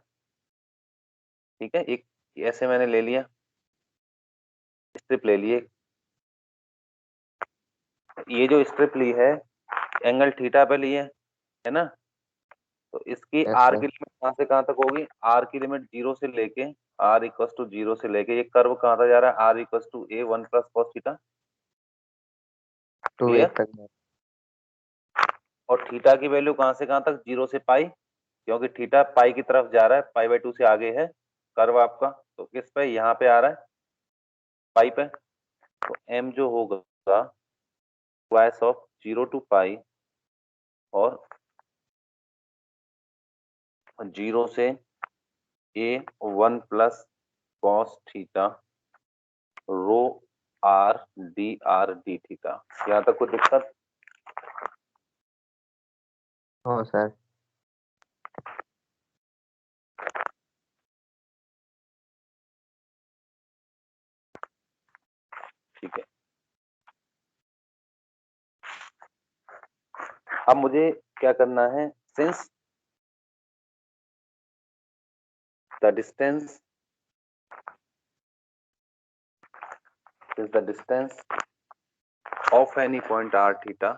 ठीक है। एक ऐसे मैंने ले लिया, स्ट्रिप ले लिए, ये जो स्ट्रिप ली है एंगल थीटा पे ली है ना, तो इसकी Yes, आर sir. की लिमिट कहाँ से कहाँ तक होगी, आर की लिमिट 0 से लेके आर इक्वस टू 0 से लेके ये कर्व कहाँ तक जा रहा है, r equals to a 1 plus cos theta, 2a clear. तक। और थीटा की वैल्यू कहाँ से कहाँ तक, 0 से पाई, क्योंकि थीटा पाई की तरफ जा रहा है, पाई बाई 2 से आगे है कर्व आपका, तो किस पे, यहाँ पे आ रहा है पाई पे, तो m जो होगा ट्वाइस ऑफ 0 टू पाई और 0 से a 1 प्लस कॉस थीटा रो आर डी थीटा। यहाँ तक कोई दिक्कत? हाँ सर। ठीक है, अब मुझे क्या करना है, since the distance of any point r theta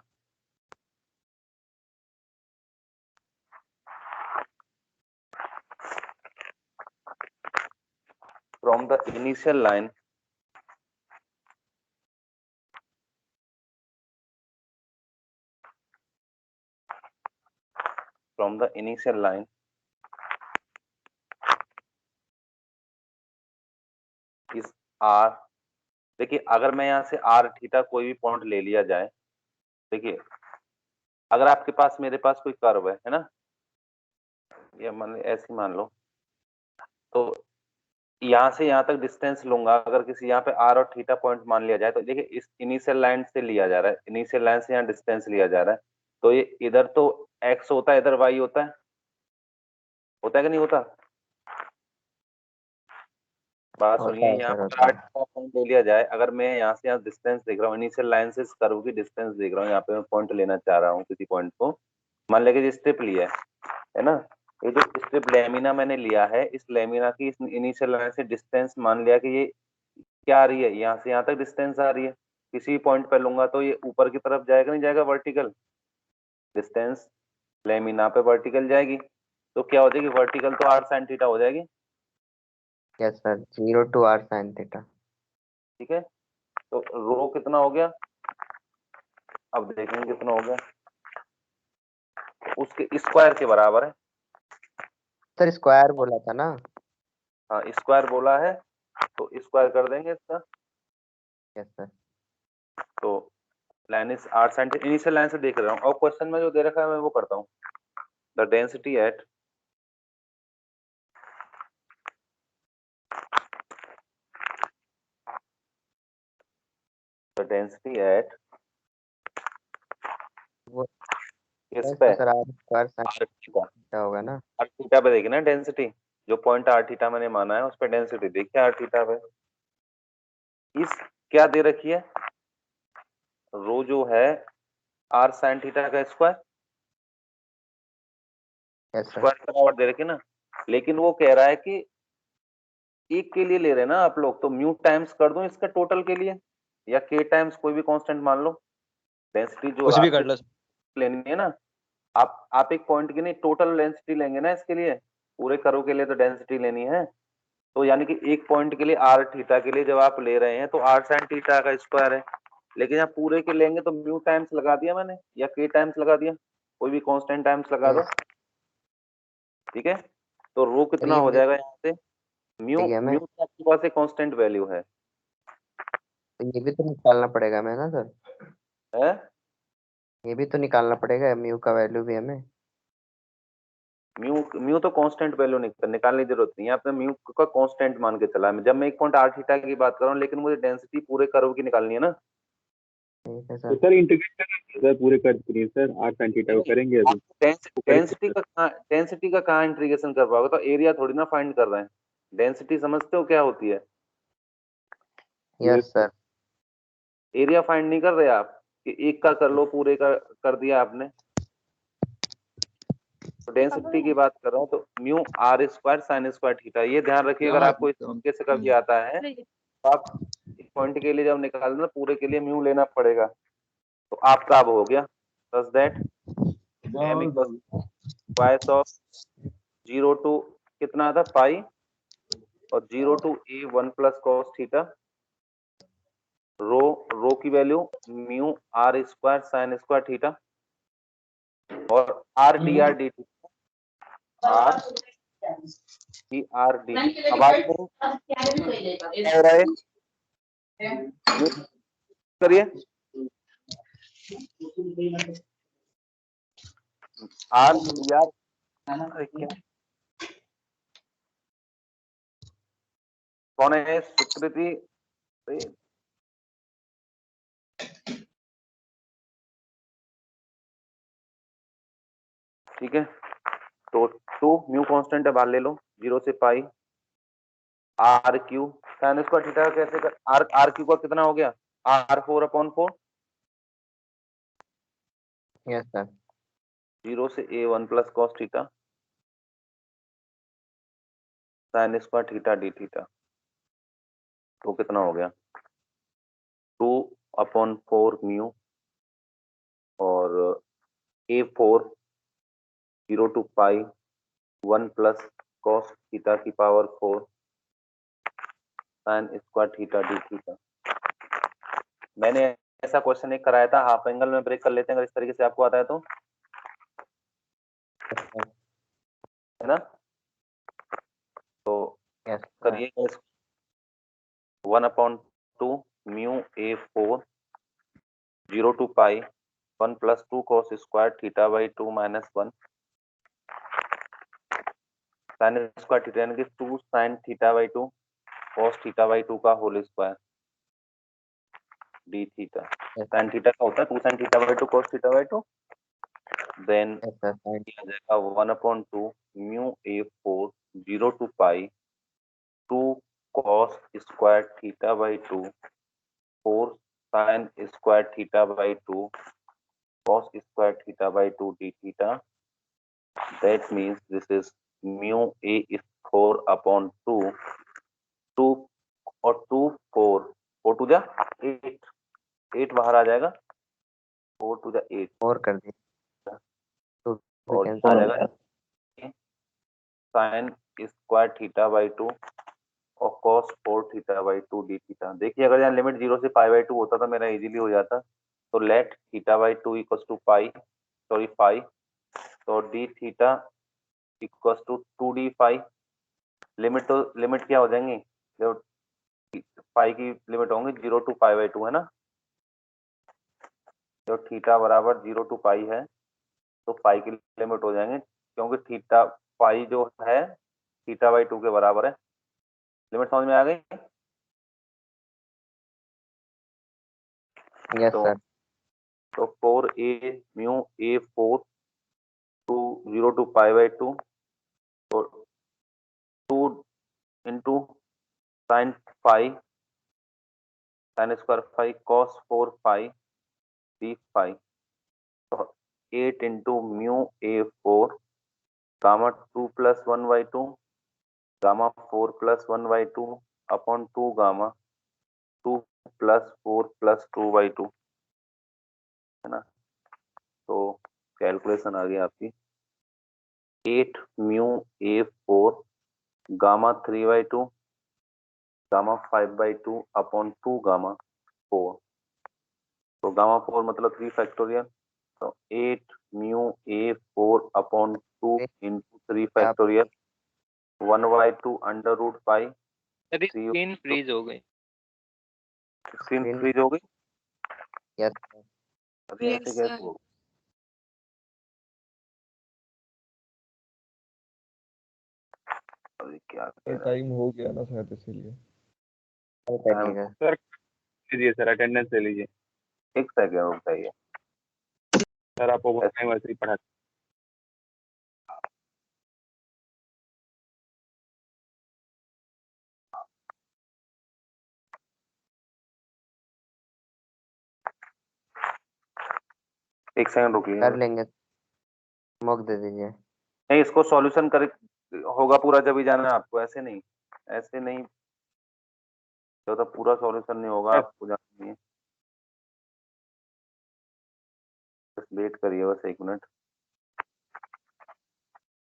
from the initial line is r। देखिए अगर मैं यहाँ से r थीटा कोई भी पॉइंट ले लिया जाए, देखिए अगर आपके पास मेरे पास कोई कर्व है ना, ये मान ऐसे मान लो, तो यहाँ से यहाँ तक डिस्टेंस लूंगा, अगर किसी यहाँ पे r और थीटा पॉइंट मान लिया जाए, तो देखिए इस इनिशियल लाइन से लिया जा रहा है, इनिशियल लाइन से यहाँ डिस्टेंस लिया जा रहा है, तो ये इधर तो x होता है, इधर y होता है कि नहीं होता? बात सुनिए, यहाँ पर r का पॉइंट ले लिया जाए, अगर मैं यहाँ से यहाँ डिस्टेंस देख रहा हूँ, इनिशियल लाइन से इस कर्व की डिस्टेंस देख रहा हूँ, यहाँ पे मैं पॉइंट लेना चाह रहा हूँ किसी पॉइंट को, मान लेके जो स्ट्रिप लिया है ना, ये जो स्ट्रिप लेमिना मैंने लिया है, इस लेमिना की इस इनिशियल लाइन से डिस्टेंस मान लिया कि ये क्या आ रही है, यहाँ से यहाँ तक डिस्टेंस आ रही है, किसी पॉइंट पर लूंगा तो ये ऊपर की तरफ जाएगा, नहीं जाएगा, वर्टिकल डिस्टेंस लेमिना पे वर्टिकल जाएगी, तो क्या हो जाएगी, वर्टिकल तो r sin थीटा हो जाएगी। Yes sir, 0 to r sin theta. ठीक है, तो रो कितना हो गया, अब देखेंगे कितना हो गया, उसके स्क्वायर के बराबर है सर। स्क्वायर बोला था ना? हाँ स्क्वायर बोला है, तो स्क्वायर कर देंगे इसका। Yes sir. तो line is r sin initial line से देख रहा हूँ, और क्वेश्चन में जो दे रखा है मैं वो करता हूँ, द डेंसिटी एट वो इस पे sir r square sin r theta, theta होगा ना? r थीटा पे देखिए ना डेंसिटी, जो पॉइंट r थीटा मैंने माना है उस पे डेंसिटी देखिए r थीटा पे, इस क्या दे रखी है, रो जो है r sin थीटा का स्क्वायर, यस सर। स्क्वायर बराबर दे रखी ना, लेकिन वो कह रहा है कि एक के लिए ले रहे हैं ना आप लोग, तो म्यू टाइम्स कर दो इसका टोटल के लिए, या k टाइम्स कोई भी कांस्टेंट मान लो, डेंसिटी जो कुछ भी आपको कर लो। लेनी है ना, आप एक पॉइंट की नहीं टोटल डेंसिटी लेंगे ना इसके लिए, पूरे कर्व के लिए तो डेंसिटी लेनी है, तो यानी कि एक पॉइंट के लिए r थीटा के लिए जब आप ले रहे हैं तो r sin थीटा का स्क्वायर है, लेकिन यहाँ पूरे के लेंगे तो म्यू टाइम्स लगा दिया मैंने, या k टाइम्स लगा दिया, कोई भी कांस्टेंट टाइम्स लगा दो, ठीक है। तो रो कितना हो जाएगा यहाँ से, म्यू म्यू आपके पास एक कांस्टेंट वैल्यू है, तो ये भी तो निकालना पड़ेगा हमें ना सर? है ये भी तो निकालना पड़ेगा, म्यू का वैल्यू भी हमें। म्यू तो कांस्टेंट वैल्यू निकालने की जरूरत नहीं है, आपने म्यू का कांस्टेंट मान के चला है, जब मैं एक पॉइंट r थीटा की बात कर रहा हूँ, लेकिन मुझे डेंसिटी पूरे कर्व की निकालनी है ना, ठीक है तो सर। सर इंटीग्रेट करेंगे सर, पूरे कर दिए सर, r sin थीटा को करेंगे अभी। डेंसिटी का कहाँ इंटीग्रेशन कर पाओगे? तो एरिया थोड़ी ना फाइंड कर रहे हैं। डेंसिटी समझते हो क्या होती है? Yes sir. एरिया फाइंड नहीं कर रहे आप कि एक का कर लो, पूरे का कर दिया आपने। तो डेंसिटी की बात कर रहा हूँ, तो mu r square sine square theta. ये ध्यान रखिए, अगर आपको इस तरीके से कभी आता है तो आप एक पॉइंट के लिए जब निकालना पूरे के लिए म्यू लेना पड़ेगा। तो आपका अब हो गया बस that m equal square of 0 to कितना था पाई और 0 to a 1 plus cos theta, rho की value mu r square sine square theta और r d r d r d r d. अब आप क्या हो रहा है करिए आर डी आर क्या कौन है? सुकृति। ठीक है, तो 2 म्यू कांस्टेंट है, बाहर ले लो 0 से pi r q sine square theta कैसे कर आर क्यू का कितना हो गया R4/4 यस सर। 0 से a 1 plus cos theta sine square theta d theta. तो कितना हो गया 2/4 म्यू और A4 0 to pi 1 plus cos theta की power 4 sine square theta d theta. मैंने ऐसा क्वेश्चन एक कराया था, हाफ एंगल में ब्रेक कर लेते हैं अगर इस तरीके से आपको आता है तो, है ना? तो यस करिए 1/2 mu A4 0 to pi 1 plus 2 cos square theta by 2 minus 1 sine square theta यानी कि 2 sine theta by 2 cos theta by 2 का whole square d theta. Sine theta का होता है 2 sine theta by 2 cos theta by 2। Then yes sir. किया जाएगा 1/2 mu A4 0 to pi 2 cos square theta by 2 4 sin square theta by 2 cos square theta by 2 d theta. That means this is mu A is 4/2 2 और 2 4 4 to जा 8 8 बाहर आ जाएगा 4 to जा 8 4 कर दिए तो और कैंसिल आ हो जाएगा साइन स्क्वायर थीटा बाई 2 और cos 4 theta by 2 D theta. देखिए अगर यहाँ लिमिट 0 से पाई बाई 2 होता तो मेरा इजीली हो जाता। तो let theta by 2 equals to pi sorry pi, तो d theta equals to 2d pi. Limit क्या हो जाएंगी जो पाई की लिमिट होंगी 0 टू पाई बाई 2 है ना। जो थीटा बराबर 0 टू पाई है तो पाई की लिमिट हो जाएंगे, क्योंकि थीटा पाई जो है थीटा बाई 2 के बराबर है। लिमिट समझ में आ गई? Yes sir. तो 4a mu A4 to 0 to pi by 2 तो 2 into sine phi sine square phi cos 4 phi d phi. तो 8 into mu A4 gamma 2 plus 1 by 2 gamma 4 plus 1 by 2 upon 2 gamma 2 plus 4 plus 2 by 2 है ना। तो calculation आ गई आपकी 8 mu A4 gamma 3 by 2 gamma 5 by 2 upon 2 gamma 4। तो gamma 4 मतलब 3 factorial, तो 8 mu A4 upon 2 into 3 factorial 1/2 under root pi. Sir screen freeze हो गई। स्क्रीन फ्रीज हो गई? यस अभी ऐसे कैसे हो? अभी क्या कह रहा है? टाइम हो गया ना शायद इसीलिए। करिएगा। सर लीजिए सर, अटेंडेंस ले लीजिए। एक सेकेंड रुक जाइए। सर आप ओवर टाइम वैसे ही पढ़ाते एक सेकंड रुकिए। कर लेंगे, मॉक दे दीजिए। नहीं, इसको सॉल्यूशन कर होगा पूरा जब ही जाना है आपको, ऐसे नहीं, ऐसे नहीं, तो पूरा सॉल्यूशन नहीं होगा, आपको जाना है। बस वेट करिए, बस 1 मिनट।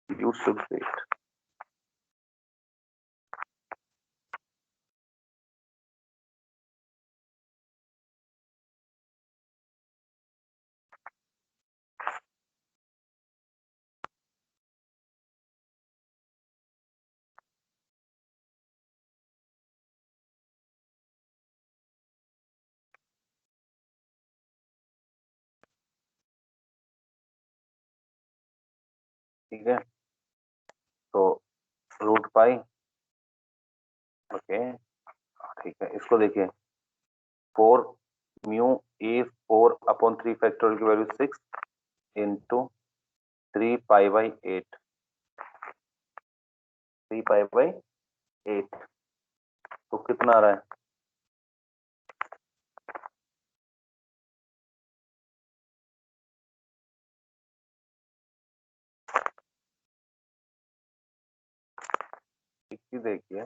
You should wait. ठीक है, तो रूट पाई, ओके, ठीक है। इसको देखिए, 4 म्यू ए 4/3 फैक्टोरियल की value 6 into 3 pi by 8, 3 pi by 8, तो कितना आ रहा है? देखिए,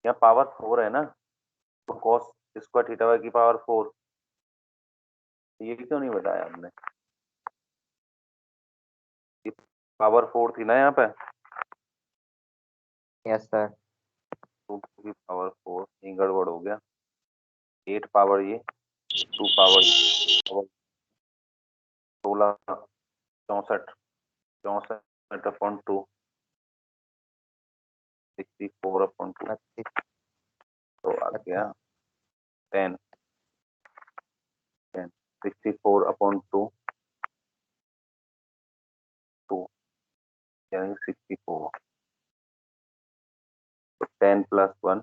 यहाँ पावर 4 है ना, तो कॉस स्क्वायर थीटा की पावर 4, ये क्यों नहीं बताया हमने? ये पावर 4 थी ना यहाँ पे, यस सर। 2 की पावर 4, ये गड़बड़ हो गया। 8 पावर ये, 2 पावर 16, 64, 64/2, 64/2, तो आ गया 10, 64/2, 2 यानी 64, तो 10 + 1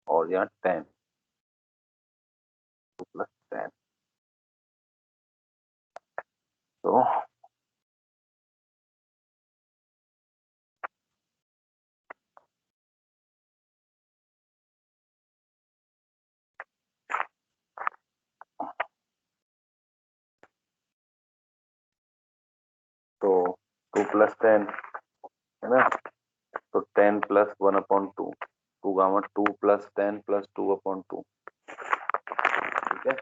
और यहाँ 10, 2 + 10, तो तो 2 + 10 है ना, तो 10 + 1/2, 2 गामा 2 + 10 + 2/2, ठीक है।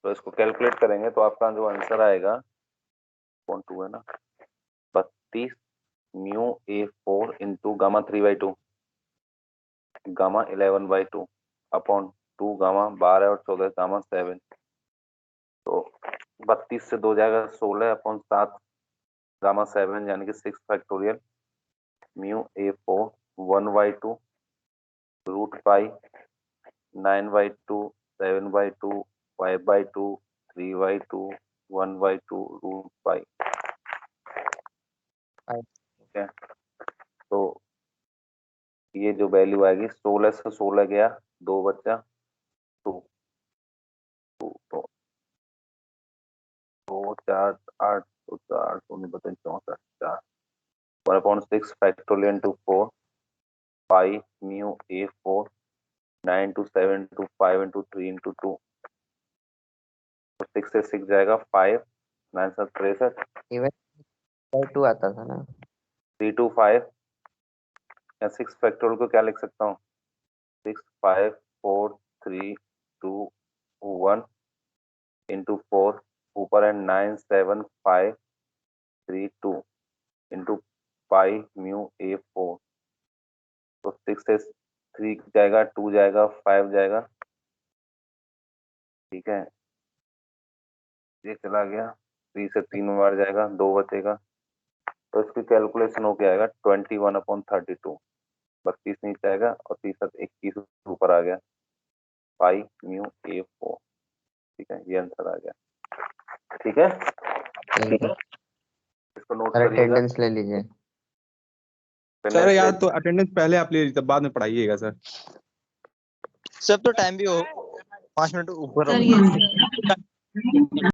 तो इसको कैलकुलेट करेंगे तो आपका जो आंसर आएगा 2 है ना, 32 mu A 4 into gamma 3/2, gamma 11/2 upon 2 gamma 12 और 14 गामा 7, तो 32 से 2 जाएगा 16/7 गामा 7 यानी कि 6 factorial mu A 4 1/2 root pi 9/2 7/2 5/2 3/2 1/2 root pi, ठीक है। तो ये जो वैल्यू आएगी 16 से 16 गया, 2 बचा 2, 2 तो 2 4 8 तो 4 तो नहीं पता, 64 4 1/6 factorial into 4 pi mu A 4 9 to 7 to 5 into 3 into 2, तो 6 से 6 जाएगा 5, 9 7 63, इवन 2 आता था ना, 3 to 5 या 6 फैक्टोरियल को क्या लिख सकता हूँ, 6 5 4 3 2 1 into 4 ऊपर है 9 7 5 3 2 into पाई म्यू ए 4, तो 6 से 3 जाएगा, 2 जाएगा, 5 जाएगा, ठीक है, ये चला गया, 3 से 3 बार जाएगा, 2 बचेगा, तो इसकी कैलकुलेशन हो के आएगा 21/32, 32 नीचे आएगा और 21 ऊपर आ गया, पाई म्यू ए 4, ठीक है, ये आंसर आ गया, ठीक है, ठीक है इसको नोट सर। करिएगा। अटेंडेंस ले लीजिए। सर यार तो अटेंडेंस पहले आप ले लीजिए, बाद में पढ़ाइएगा सर। सर तो टाइम भी हो 5 मिनट ऊपर सर रहो। Yes sir.